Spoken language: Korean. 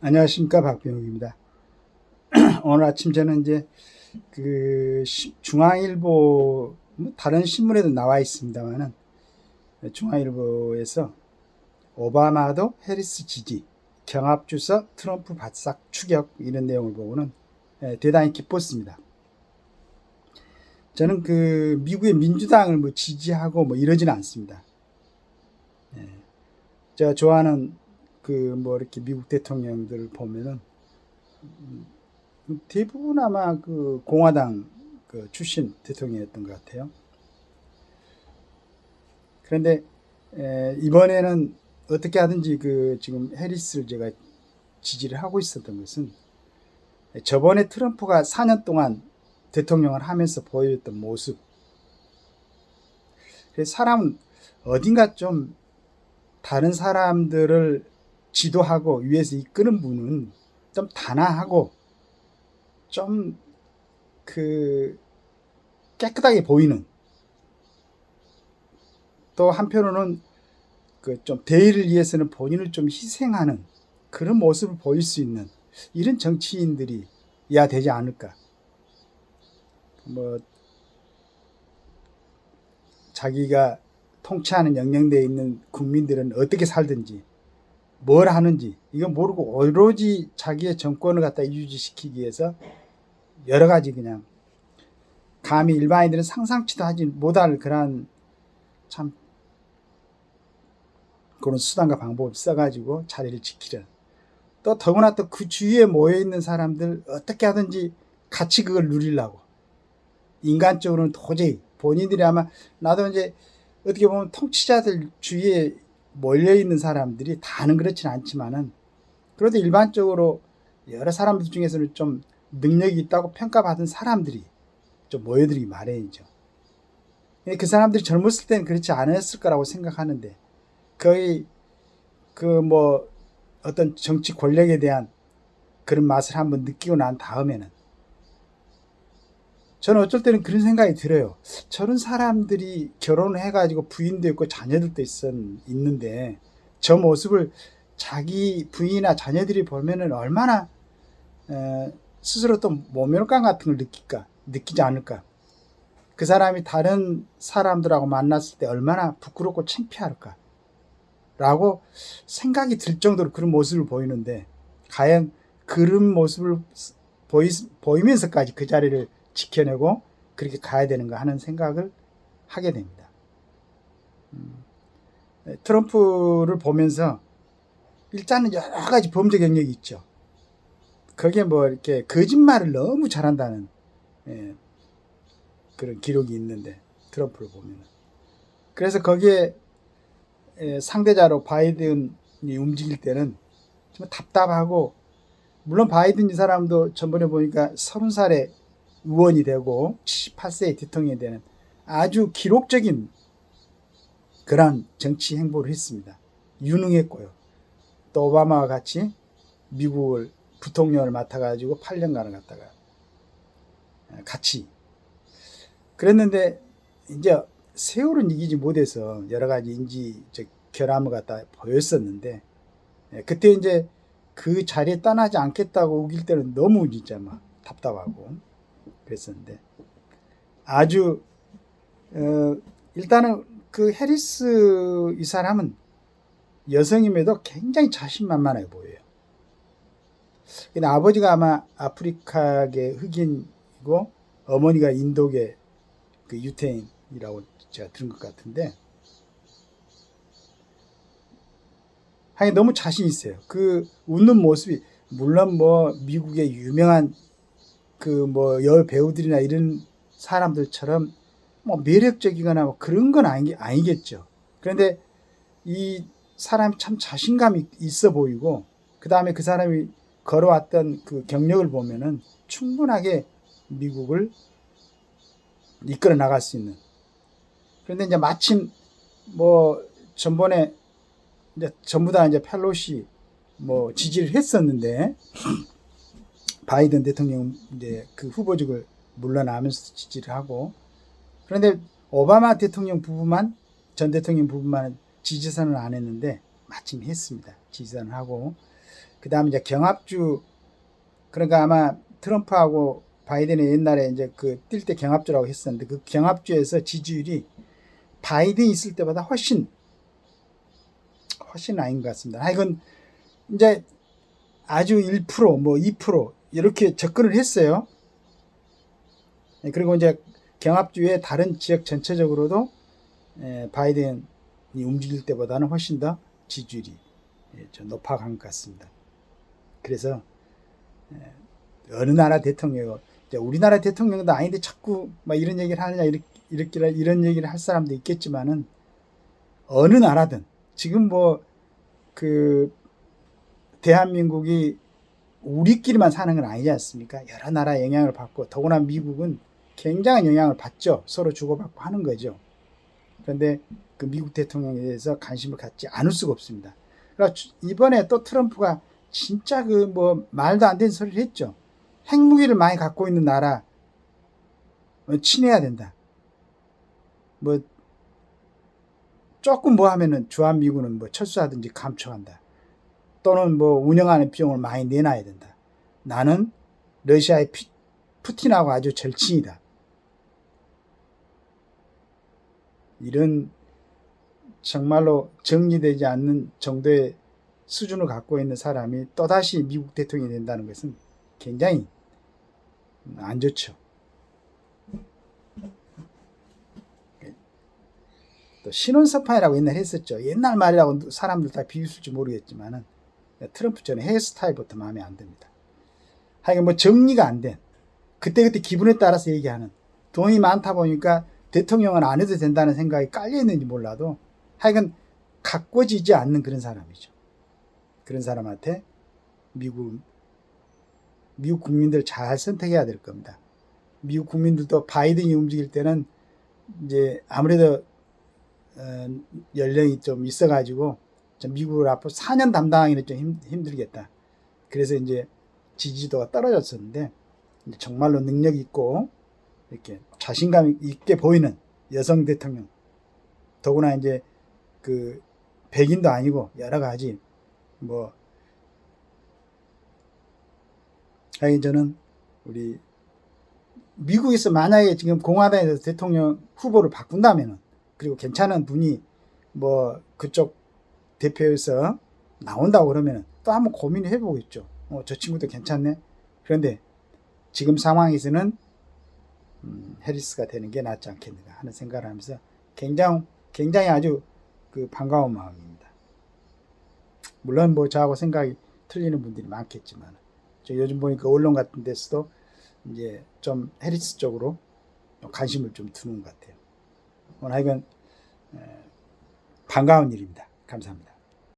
안녕하십니까, 박병욱입니다. 오늘 아침 저는 이제 중앙일보 다른 신문에도 나와 있습니다만은 중앙일보에서 오바마도 해리스 지지, 경합주서 트럼프 바싹 추격 이런 내용을 보고는 대단히 기뻤습니다. 저는 미국의 민주당을 지지하고 이러지는 않습니다. 제가 좋아하는 이렇게 미국 대통령들을 보면은 대부분 아마 공화당 출신 대통령이었던 것 같아요. 그런데 이번에는 어떻게 하든지 지금 해리스를 제가 지지를 하고 있었던 것은 저번에 트럼프가 4년 동안 대통령을 하면서 보여줬던 모습. 사람은 어딘가 좀 다른 사람들을 지도하고 위에서 이끄는 분은 좀 단아하고 좀 깨끗하게 보이는, 또 한편으로는 좀 대의를 위해서는 본인을 좀 희생하는 그런 모습을 보일 수 있는 이런 정치인들이야 되지 않을까. 자기가 통치하는 영령대에 있는 국민들은 어떻게 살든지 뭘 하는지 이건 모르고 오로지 자기의 정권을 갖다 유지시키기 위해서 여러 가지 그냥 감히 일반인들은 상상치도 하지 못할 그런 참 그런 수단과 방법을 써가지고 자리를 지키려. 또 더구나 또 그 주위에 모여있는 사람들 어떻게 하든지 같이 그걸 누리려고. 인간적으로는 도저히 본인들이 아마, 나도 이제 어떻게 보면 통치자들 주위에 몰려있는 사람들이 다는 그렇지는 않지만은 그래도 일반적으로 여러 사람들 중에서는 좀 능력이 있다고 평가받은 사람들이 좀 모여들기 마련이죠. 그 사람들이 젊었을 때는 그렇지 않았을 거라고 생각하는데 거의 어떤 정치 권력에 대한 그런 맛을 한번 느끼고 난 다음에는 저는 어쩔 때는 그런 생각이 들어요. 저런 사람들이 결혼을 해가지고 부인도 있고 자녀들도 있는데 저 모습을 자기 부인이나 자녀들이 보면은 얼마나 스스로 또 모멸감 같은 걸 느끼지 않을까. 그 사람이 다른 사람들하고 만났을 때 얼마나 부끄럽고 창피할까 라고 생각이 들 정도로 그런 모습을 보이는데, 과연 그런 모습을 보이면서까지 그 자리를 지켜내고 그렇게 가야 되는가 하는 생각을 하게 됩니다. 트럼프를 보면서 일단은 여러 가지 범죄 경력이 있죠. 거기에 이렇게 거짓말을 너무 잘한다는 그런 기록이 있는데, 트럼프를 보면. 그래서 거기에 상대자로 바이든이 움직일 때는 좀 답답하고, 물론 바이든 이 사람도 전번에 보니까 30살에 의원이 되고 78세에 대통령이 되는 아주 기록적인 그런 정치 행보를 했습니다. 유능했고요. 또 오바마와 같이 미국을 부통령을 맡아가지고 8년간을 갖다가 같이 그랬는데, 이제 세월은 이기지 못해서 여러 가지 결함을 갖다 보였었는데, 그때 이제 그 자리에 떠나지 않겠다고 우길 때는 너무 진짜 막 답답하고 그랬었는데, 아주 일단은 그 해리스 이 사람은 여성임에도 굉장히 자신만만해 보여요. 근데 아버지가 아마 아프리카계 흑인이고 어머니가 인도계 유태인이라고 제가 들은 것 같은데, 하긴 너무 자신 있어요. 웃는 모습이, 물론 미국의 유명한 여배우들이나 이런 사람들처럼 매력적이거나 그런 건 아니겠죠. 그런데 이 사람이 참 자신감이 있어 보이고, 그 다음에 그 사람이 걸어왔던 그 경력을 보면은 충분하게 미국을 이끌어 나갈 수 있는. 그런데 이제 마침 전번에 이제 전부 다 이제 펠로시 지지를 했었는데, 바이든 대통령 이제 그 후보직을 물러나면서 지지를 하고, 그런데 오바마 대통령 부부만, 전 대통령 부부만 지지선을 안 했는데 마침 했습니다. 지지선을 하고, 그다음에 이제 경합주, 그러니까 아마 트럼프하고 바이든이 옛날에 이제 그 뛸 때 경합주라고 했었는데 그 경합주에서 지지율이 바이든 있을 때보다 훨씬 아닌 것 같습니다. 하여간 이제 아주 1%뭐 2% 이렇게 접근을 했어요. 그리고 이제 경합주의 다른 지역 전체적으로도 바이든이 움직일 때보다는 훨씬 더 지지율이 좀 높아간 것 같습니다. 그래서 어느 나라 대통령, 우리나라 대통령도 아닌데 자꾸 막 이런 얘기를 하느냐 이런 얘기를 할 사람도 있겠지만은 어느 나라든 지금 뭐 그 대한민국이 우리끼리만 사는 건 아니지 않습니까? 여러 나라 영향을 받고 더구나 미국은 굉장한 영향을 받죠. 서로 주고받고 하는 거죠. 그런데 그 미국 대통령에 대해서 관심을 갖지 않을 수가 없습니다. 그러니까 이번에 또 트럼프가 진짜 그 뭐 말도 안 되는 소리를 했죠. 핵무기를 많이 갖고 있는 나라 친해야 된다. 뭐 조금 뭐 하면은 주한미군은 뭐 철수하든지 감초한다. 또는 뭐 운영하는 비용을 많이 내놔야 된다. 나는 러시아의 푸틴하고 아주 절친이다. 이런 정말로 정리되지 않는 정도의 수준을 갖고 있는 사람이 또다시 미국 대통령이 된다는 것은 굉장히 안 좋죠. 또 신혼서판이라고 옛날 했었죠. 옛날 말이라고 사람들 다 비웃을지 모르겠지만은 트럼프 저는 헤어스타일부터 마음에 안 듭니다. 하여간 뭐 정리가 안 된, 그때그때 기분에 따라서 얘기하는, 돈이 많다 보니까 대통령은 안 해도 된다는 생각이 깔려있는지 몰라도 하여간 가꿔지지 않는 그런 사람이죠. 그런 사람한테 미국 국민들 잘 선택해야 될 겁니다. 미국 국민들도 바이든이 움직일 때는 이제 아무래도 연령이 좀 있어가지고 미국을 앞으로 4년 담당하기는 좀 힘들겠다. 그래서 이제 지지도가 떨어졌었는데 정말로 능력 있고 이렇게 자신감 있게 보이는 여성 대통령, 더구나 이제 그 백인도 아니고 여러 가지 뭐 하여간 저는 우리 미국에서 만약에 지금 공화당에서 대통령 후보를 바꾼다면은, 그리고 괜찮은 분이 뭐 그쪽 대표에서 나온다고 그러면은 또 한번 고민을 해보겠죠. 저 친구도 괜찮네. 그런데 지금 상황에서는 해리스가 되는 게 낫지 않겠는가 하는 생각을 하면서 굉장히 아주 그 반가운 마음입니다. 물론 뭐 저하고 생각이 틀리는 분들이 많겠지만, 저 요즘 보니까 언론 같은 데서도 이제 좀 해리스 쪽으로 관심을 좀 두는 것 같아요. 오늘 하여간 반가운 일입니다. 감사합니다.